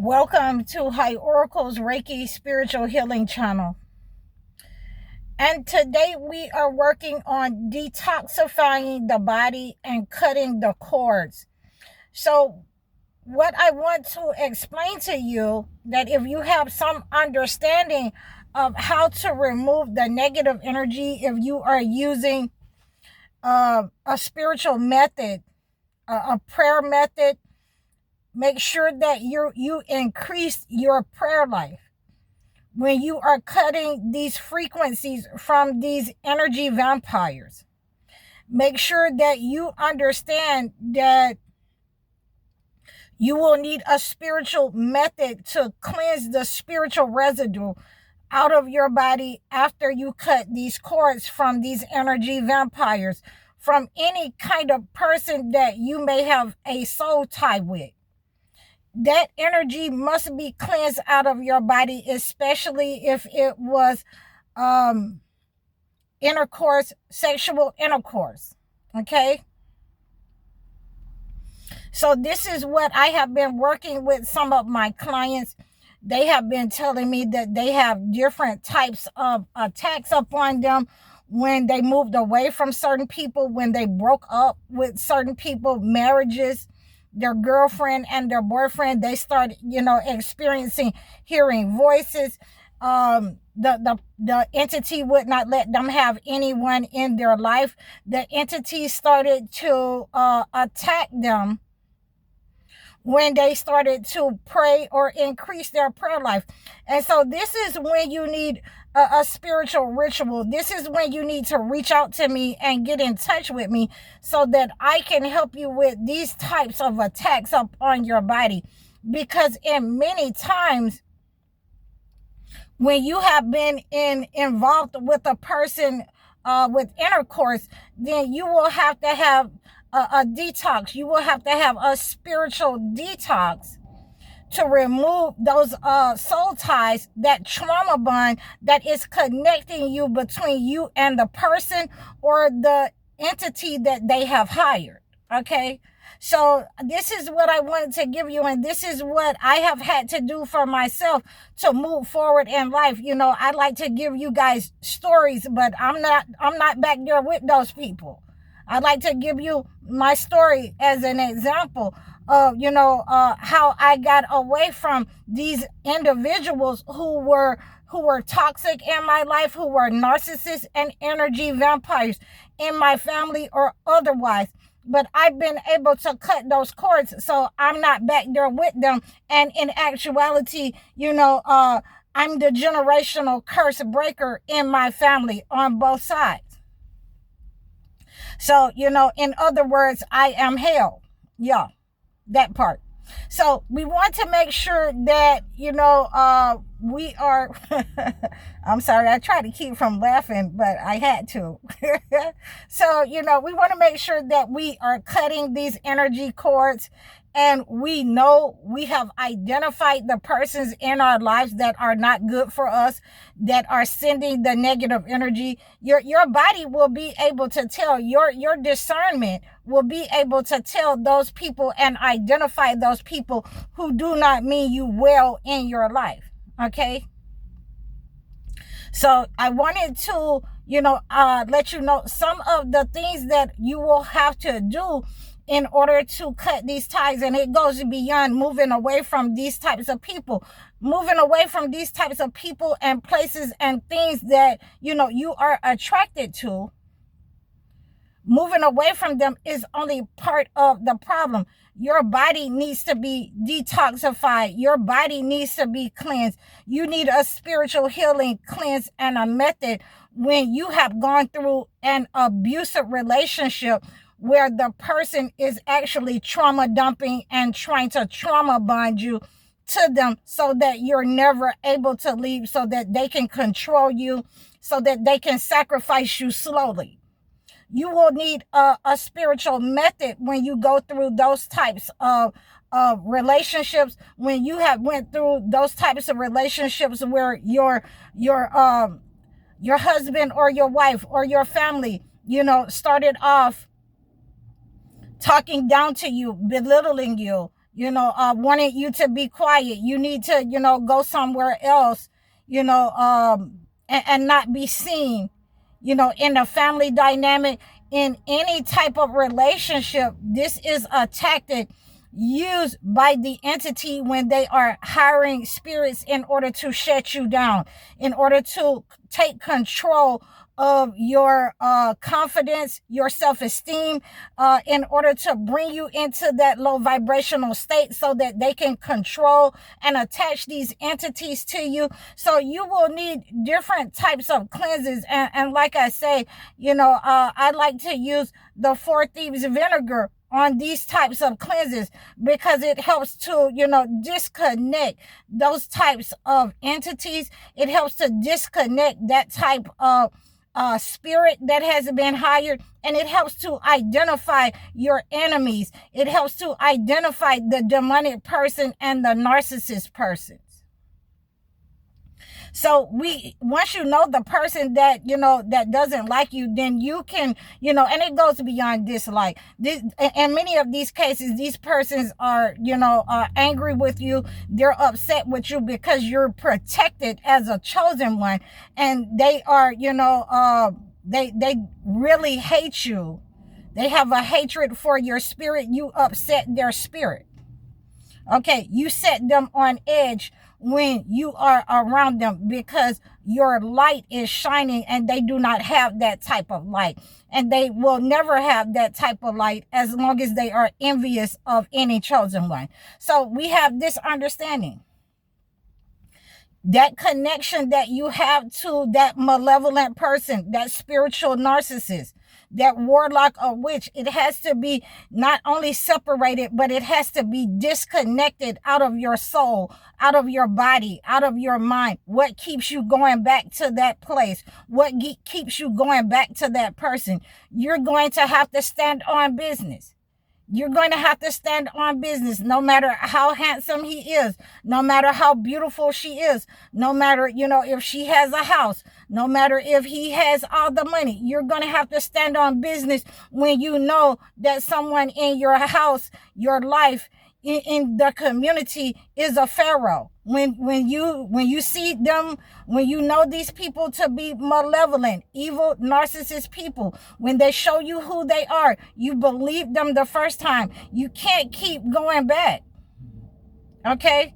Welcome to High Oracle's Reiki Spiritual Healing Channel. And today we are working on detoxifying the body and cutting the cords. So what I want to explain to you, that if you have some understanding of how to remove the negative energy, if you are using a spiritual method, a prayer method, make sure that you increase your prayer life. When you are cutting these frequencies from these energy vampires, make sure that you understand that you will need a spiritual method to cleanse the spiritual residue out of your body after you cut these cords from these energy vampires, from any kind of person that you may have a soul tie with. That energy must be cleansed out of your body, especially if it was intercourse, sexual intercourse. Okay. So this is what I have been working with some of my clients. They have been telling me that they have different types of attacks upon them when they moved away from certain people, when they broke up with certain people, marriages, their girlfriend and their boyfriend, they started, experiencing hearing voices. The entity would not let them have anyone in their life. The entity started to attack them when they started to pray or increase their prayer life. And so this is when you need a spiritual ritual. This is when you need to reach out to me and get in touch with me so that I can help you with these types of attacks up on your body. Because in many times when you have been involved with a person with intercourse, then you will have to have a detox. You will have to have a spiritual detox to remove those soul ties, that trauma bond that is connecting you between you and the person or the entity that they have hired. Okay. So this is what I wanted to give you, and this is what I have had to do for myself to move forward in life. I like to give you guys stories, but I'm not back there with those people. I'd like to give you my story as an example of, how I got away from these individuals who were toxic in my life, who were narcissists and energy vampires in my family or otherwise. But I've been able to cut those cords, so I'm not back there with them. And in actuality, I'm the generational curse breaker in my family on both sides. So, in other words, I am hell. Yeah, that part. So we want to make sure that, we are, I'm sorry, I tried to keep from laughing, but I had to. So, we want to make sure that we are cutting these energy cords, and we know we have identified the persons in our lives that are not good for us, that are sending the negative energy. Your body will be able to tell, your discernment will be able to tell those people and identify those people who do not mean you well in your life. Okay. So I wanted to, let you know some of the things that you will have to do in order to cut these ties. And it goes beyond moving away from these types of people, and places and things that, you are attracted to. Moving away from them is only part of the problem. Your body needs to be detoxified. Your body needs to be cleansed. You need a spiritual healing cleanse and a method when you have gone through an abusive relationship where the person is actually trauma dumping and trying to trauma bond you to them so that you're never able to leave, so that they can control you, so that they can sacrifice you slowly. You will need a spiritual method when you go through those types of relationships, when you have went through those types of relationships where your husband or your wife or your family, started off talking down to you, belittling you, wanting you to be quiet. You need to, go somewhere else, and not be seen, in a family dynamic, in any type of relationship. This is a tactic used by the entity when they are hiring spirits in order to shut you down, in order to take control of your confidence, your self-esteem, in order to bring you into that low vibrational state so that they can control and attach these entities to you. So you will need different types of cleanses. And like I say, I like to use the Four Thieves vinegar on these types of cleanses because it helps to, disconnect those types of entities. It helps to disconnect that type of spirit that has been hired, and it helps to identify your enemies. It helps to identify the demonic person and the narcissist person. So once you know the person that, that doesn't like you, then you can, and it goes beyond dislike. In many of these cases, these persons are, are angry with you. They're upset with you because you're protected as a chosen one. And they are, they really hate you. They have a hatred for your spirit. You upset their spirit. Okay, you set them on edge when you are around them because your light is shining and they do not have that type of light. And they will never have that type of light as long as they are envious of any chosen one. So we have this understanding. That connection that you have to that malevolent person, that spiritual narcissist, that warlock or witch, it has to be not only separated, but it has to be disconnected out of your soul, out of your body, out of your mind. What keeps you going back to that place? What keeps you going back to that person? You're going to have to stand on business. You're going to have to stand on business, no matter how handsome he is, no matter how beautiful she is, no matter, if she has a house, no matter if he has all the money. You're going to have to stand on business when you know that someone in your house, your life, in the community is a pharaoh. When you see them, when you know these people to be malevolent, evil, narcissist people, when they show you who they are, you believe them the first time. You can't keep going back. Okay?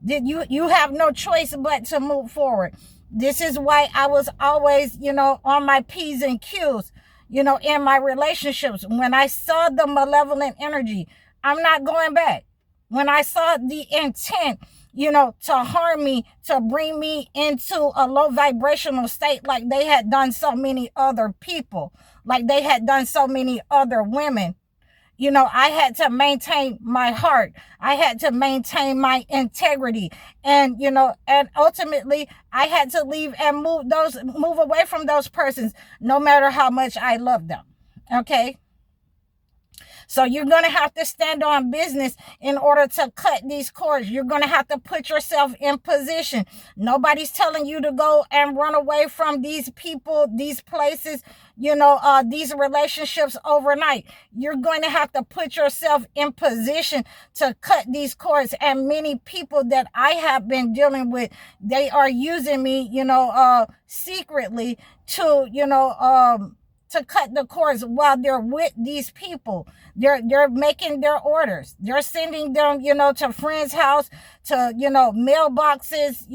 You have no choice but to move forward. This is why I was always, on my P's and Q's, in my relationships. When I saw the malevolent energy, I'm not going back. When I saw the intent, to harm me, to bring me into a low vibrational state like they had done so many other people, like they had done so many other women, I had to maintain my heart. I had to maintain my integrity. And, and ultimately I had to leave and move away from those persons, no matter how much I love them. Okay? So you're going to have to stand on business in order to cut these cords. You're going to have to put yourself in position. Nobody's telling you to go and run away from these people, these places, these relationships overnight. You're going to have to put yourself in position to cut these cords. And many people that I have been dealing with, they are using me, secretly to cut the cords while they're with these people. They're making their orders. They're sending them, to friends' house, to, mailboxes,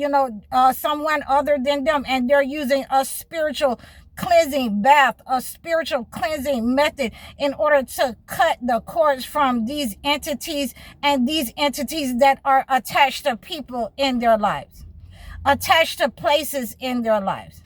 someone other than them. And they're using a spiritual cleansing bath, a spiritual cleansing method in order to cut the cords from these entities and these entities that are attached to people in their lives, attached to places in their lives.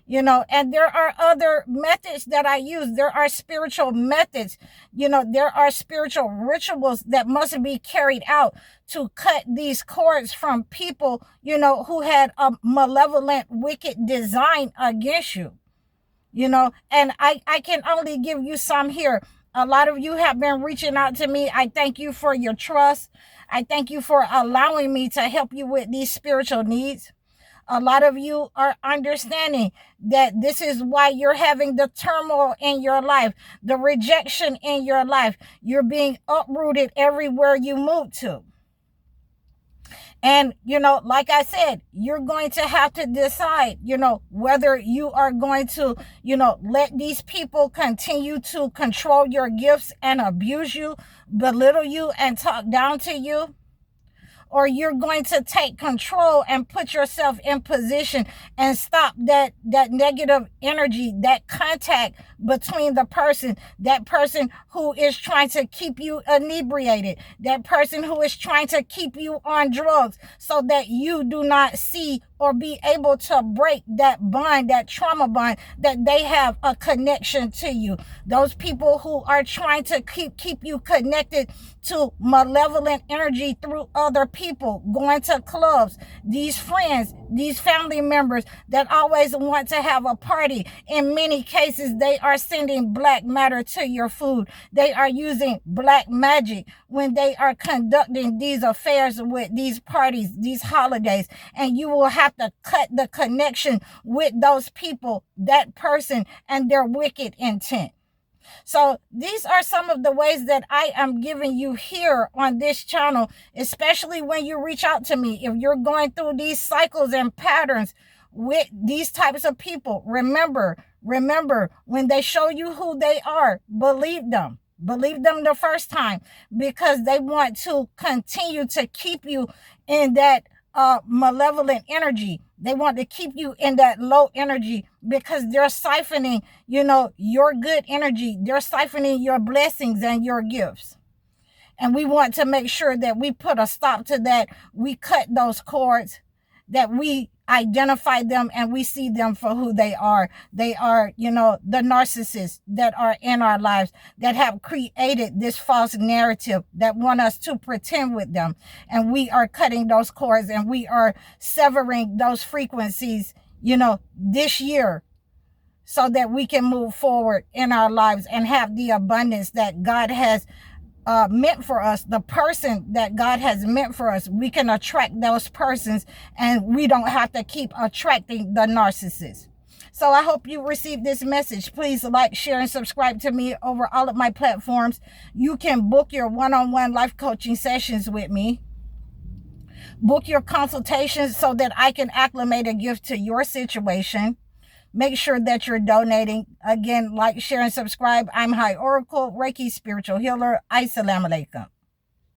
And there are other methods that I use. There are spiritual methods, there are spiritual rituals that must be carried out to cut these cords from people, who had a malevolent, wicked design against you, and I can only give you some here. A lot of you have been reaching out to me. I thank you for your trust. I thank you for allowing me to help you with these spiritual needs. A lot of you are understanding that this is why you're having the turmoil in your life, the rejection in your life. You're being uprooted everywhere you move to. And, like I said, you're going to have to decide, whether you are going to, let these people continue to control your gifts and abuse you, belittle you, and talk down to you, or you're going to take control and put yourself in position and stop that negative energy, that contact between that person who is trying to keep you inebriated, that person who is trying to keep you on drugs, so that you do not see or be able to break that bond, that trauma bond, that they have a connection to you. Those people who are trying to keep you connected to malevolent energy through other people, going to clubs, these friends, these family members that always want to have a party. In many cases, they are sending black matter to your food. They are using black magic when they are conducting these affairs with these parties, these holidays, and you will have to cut the connection with those people, that person, and their wicked intent. So these are some of the ways that I am giving you here on this channel, especially when you reach out to me. If you're going through these cycles and patterns with these types of people, remember, when they show you who they are, believe them. Believe them the first time, because they want to continue to keep you in that malevolent energy. They want to keep you in that low energy, because they're siphoning, your good energy. They're siphoning your blessings and your gifts. And we want to make sure that we put a stop to that. We cut those cords, that we identify them and we see them for who they are. They are, the narcissists that are in our lives, that have created this false narrative, that want us to pretend with them. And we are cutting those cords, and we are severing those frequencies, this year, so that we can move forward in our lives and have the abundance that God has meant for us. The person that God has meant for us, we can attract those persons, and we don't have to keep attracting the narcissists. So I hope you received this message. Please like, share, and subscribe to me over all of my platforms. You can book your one-on-one life coaching sessions with me. Book your consultations so that I can acclimate a gift to your situation. Make sure that you're donating. Again, like, share, and subscribe. I'm High Oracle, Reiki Spiritual Healer. Assalamu alaikum.